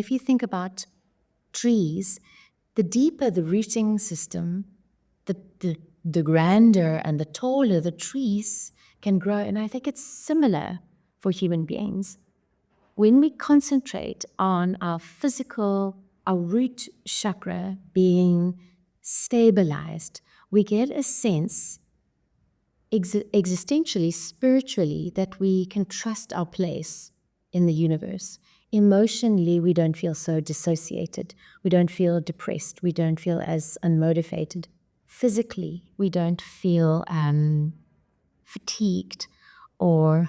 If you think about trees, the deeper the rooting system, the grander and the taller the trees can grow. And I think it's similar for human beings. When we concentrate on our root chakra being stabilized, we get a sense existentially, spiritually, that we can trust our place in the universe. Emotionally, we don't feel so dissociated. We don't feel depressed. We don't feel as unmotivated. Physically, we don't feel fatigued or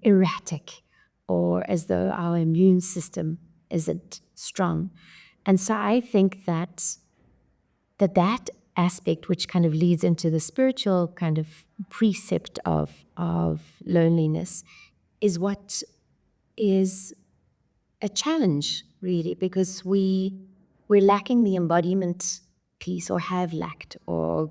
erratic, or as though our immune system isn't strong. And so I think that aspect, which kind of leads into the spiritual kind of precept of loneliness, is what is a challenge, really, because we're lacking the embodiment piece, or have lacked, or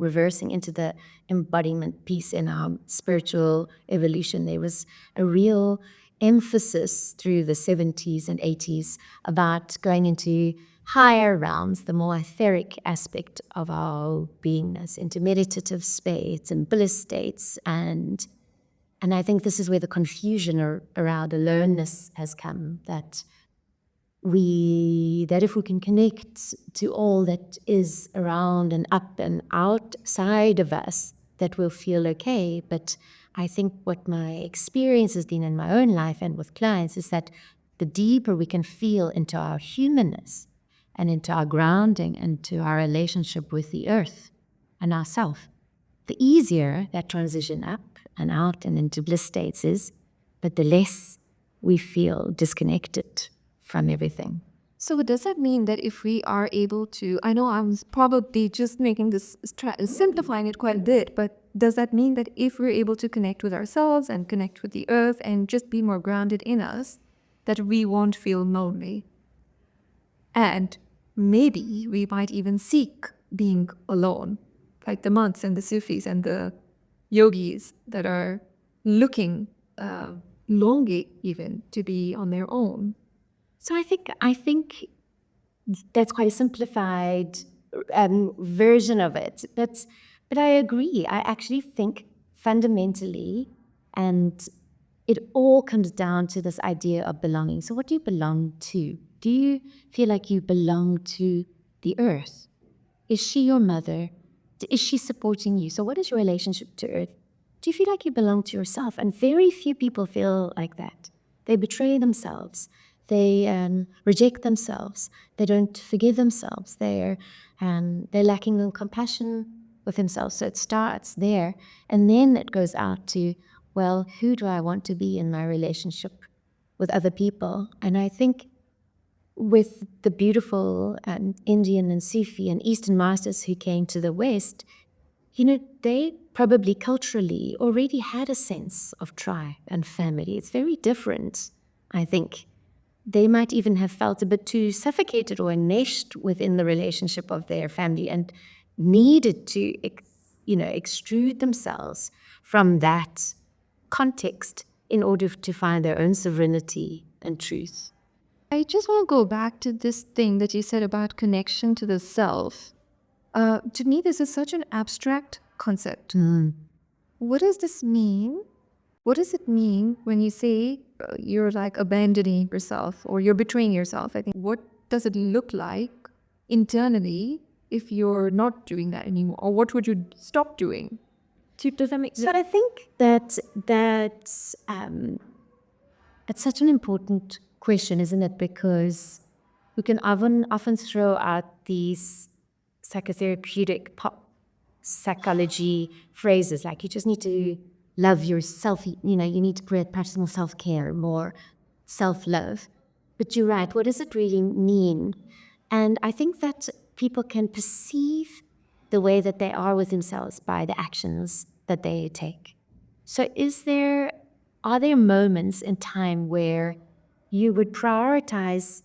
reversing into the embodiment piece in our spiritual evolution. There was a real emphasis through the 70s and 80s about going into higher realms, the more etheric aspect of our beingness, into meditative states and bliss states. And I think this is where the confusion around aloneness has come, that if we can connect to all that is around and up and outside of us, that we'll feel okay. But I think what my experience has been in my own life and with clients is that the deeper we can feel into our humanness and into our grounding and to our relationship with the earth and ourself, the easier that transition up and out and into bliss states is, but the less we feel disconnected from everything. So does that mean that if we are able to, I know I'm probably just making this, simplifying it quite a bit, but does that mean that if we're able to connect with ourselves and connect with the earth and just be more grounded in us, that we won't feel lonely? And maybe we might even seek being alone, like the monks and the Sufis and the yogis that are looking, longing even to be on their own. So I think that's quite a simplified version of it. But I agree. I actually think fundamentally, and it all comes down to this idea of belonging. So what do you belong to? Do you feel like you belong to the earth? Is she your mother? Is she supporting you? So what is your relationship to earth? Do you feel like you belong to yourself? And very few people feel like that. They betray themselves. They reject themselves. They don't forgive themselves. They're lacking in compassion with themselves. So it starts there. And then it goes out to, well, who do I want to be in my relationship with other people? And I think with the beautiful Indian and Sufi and Eastern masters who came to the West, they probably culturally already had a sense of tribe and family. It's very different, I think. They might even have felt a bit too suffocated or enmeshed within the relationship of their family and needed to, extrude themselves from that context in order to find their own sovereignty and truth. I just want to go back to this thing that you said about connection to the self. To me, this is such an abstract concept. What does this mean? What does it mean when you say you're like abandoning yourself or you're betraying yourself? I think, what does it look like internally if you're not doing that anymore? Or what would you stop doing? Does that make sense? But I think that's it's such an important question, isn't it? Because we can often throw out these psychotherapeutic pop psychology phrases like you just need to love yourself, you need to create personal self-care, more self-love. But you're right, what does it really mean? And I think that people can perceive the way that they are with themselves by the actions that they take. So are there moments in time where you would prioritize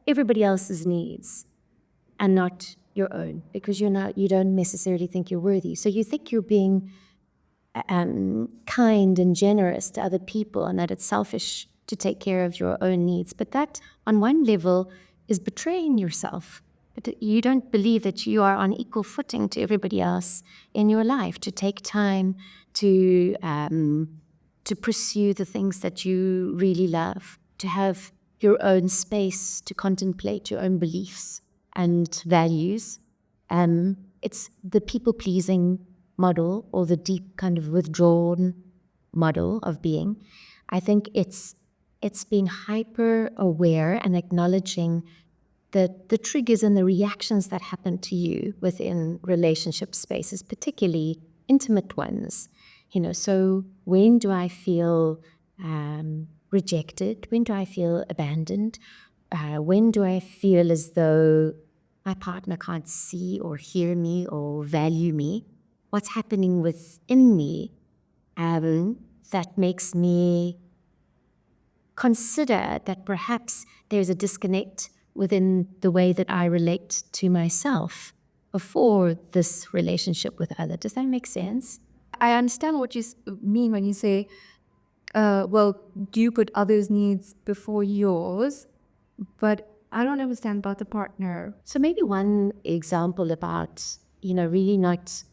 everybody else's needs and not your own, because you don't necessarily think you're worthy. So you think you're being kind and generous to other people and that it's selfish to take care of your own needs. But that, on one level, is betraying yourself. But you don't believe that you are on equal footing to everybody else in your life, to take time to pursue the things that you really love, to have your own space to contemplate your own beliefs and values. It's the people-pleasing model, or the deep kind of withdrawn model of being. I think it's being hyper aware and acknowledging the triggers and the reactions that happen to you within relationship spaces, particularly intimate ones. So when do I feel rejected? When do I feel abandoned? When do I feel as though my partner can't see or hear me or value me? What's happening within me that makes me consider that perhaps there's a disconnect within the way that I relate to myself before this relationship with others. Does that make sense? I understand what you mean when you say, well, do you put others' needs before yours? But I don't understand about the partner. So maybe one example about, really not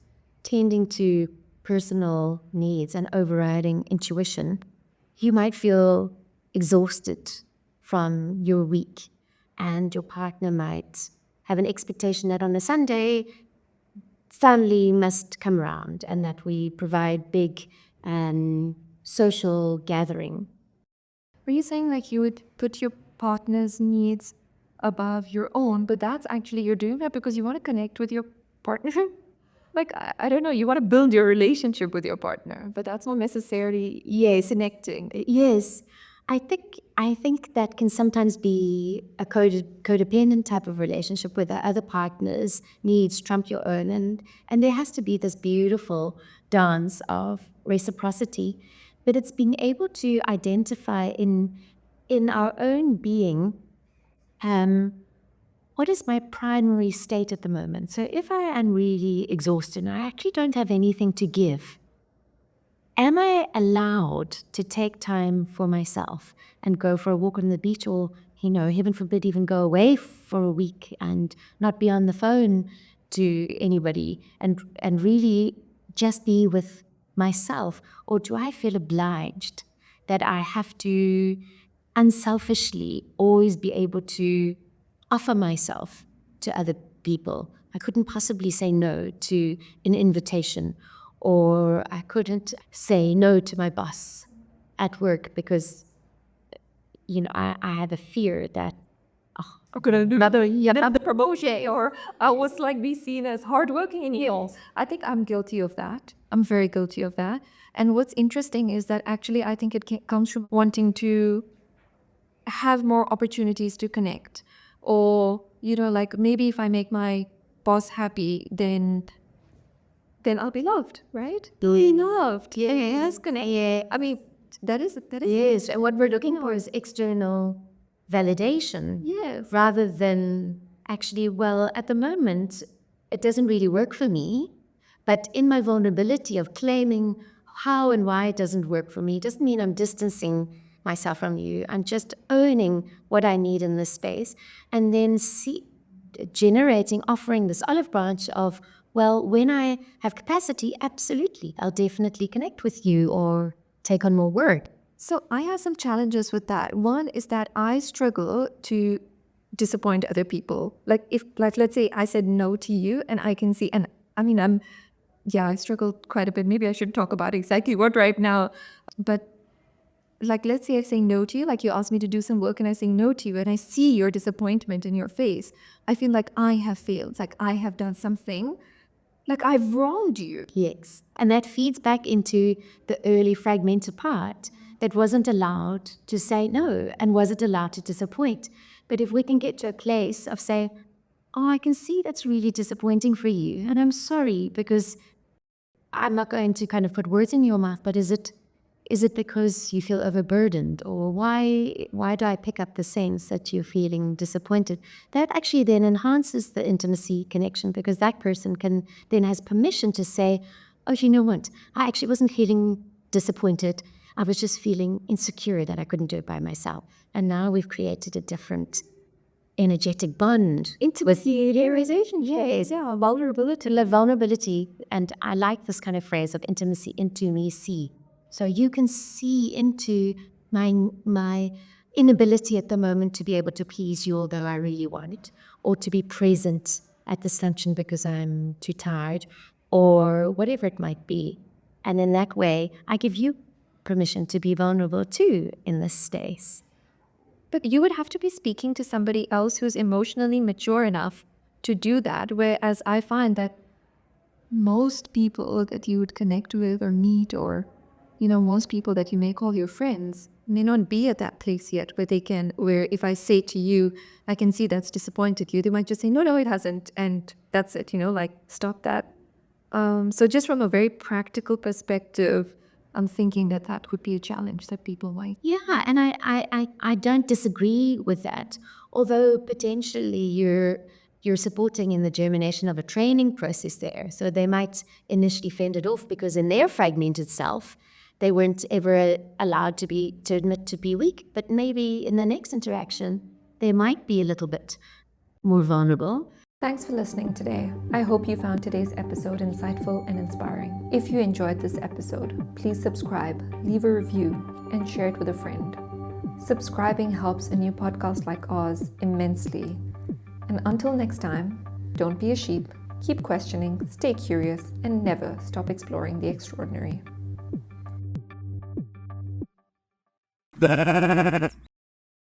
tending to personal needs and overriding intuition. You might feel exhausted from your week, and your partner might have an expectation that on a Sunday, family must come around and that we provide big social gathering. Are you saying like you would put your partner's needs above your own, but that's actually, you're doing that because you want to connect with your partner? Like, I don't know, you want to build your relationship with your partner, but that's not necessarily, yes, connecting. Yes. I think that can sometimes be a codependent type of relationship where the other partner's needs trump your own, and there has to be this beautiful dance of reciprocity. But it's being able to identify in our own being, what is my primary state at the moment? So if I am really exhausted and I actually don't have anything to give, am I allowed to take time for myself and go for a walk on the beach, or, heaven forbid, even go away for a week and not be on the phone to anybody and really just be with myself? Or do I feel obliged that I have to unselfishly always be able to offer myself to other people? I couldn't possibly say no to an invitation, or I couldn't say no to my boss at work because, I have a fear that I'm gonna do another promotion, or I was like be seen as hardworking in heels. I think I'm guilty of that. I'm very guilty of that. And what's interesting is that actually I think it comes from wanting to have more opportunities to connect, or like maybe if I make my boss happy, then I'll be loved, right? Be loved. yes, Yeah. I mean, that is yes, and what we're looking for is external validation, yes. rather than actually, well, at the moment, it doesn't really work for me, but in my vulnerability of claiming how and why it doesn't work for me doesn't mean I'm distancing myself from you. I'm just owning what I need in this space, and then offering this olive branch of, well, when I have capacity, absolutely, I'll definitely connect with you or take on more work. So I have some challenges with that. One is that I struggle to disappoint other people. Like if, like, let's say I said no to you, and I can see, and I mean, I struggle quite a bit. Maybe I should talk about exactly what right now. But like, let's say I say no to you, like you asked me to do some work and I say no to you, and I see your disappointment in your face. I feel like I have failed, like I have done something, like I've wronged you. Yes. And that feeds back into the early fragmented part that wasn't allowed to say no and wasn't allowed to disappoint. But if we can get to a place of saying, oh, I can see that's really disappointing for you, and I'm sorry, because I'm not going to kind of put words in your mouth, but is it because you feel overburdened, or why do I pick up the sense that you're feeling disappointed? That actually then enhances the intimacy connection, because that person then has permission to say, oh, you know what, I actually wasn't feeling disappointed. I was just feeling insecure that I couldn't do it by myself. And now we've created a different energetic bond. Intimacy, realization, yes, yeah, vulnerability. Vulnerability. And I like this kind of phrase of intimacy, intimacy. So you can see into my inability at the moment to be able to please you, although I really want, or to be present at this function because I'm too tired, or whatever it might be. And in that way, I give you permission to be vulnerable too in this space. But you would have to be speaking to somebody else who's emotionally mature enough to do that. Whereas I find that most people that you would connect with or meet, or, most people that you may call your friends, may not be at that place yet where if I say to you, I can see that's disappointed you, they might just say, no, it hasn't. And that's it, stop that. So just from a very practical perspective, I'm thinking that would be a challenge that people might. Yeah, and I don't disagree with that. Although potentially you're supporting in the germination of a training process there. So they might initially fend it off because in their fragmented self, they weren't ever allowed to admit to be weak. But maybe in the next interaction, they might be a little bit more vulnerable. Thanks for listening today. I hope you found today's episode insightful and inspiring. If you enjoyed this episode, please subscribe, leave a review, and share it with a friend. Subscribing helps a new podcast like ours immensely. And until next time, don't be a sheep, keep questioning, stay curious, and never stop exploring the extraordinary.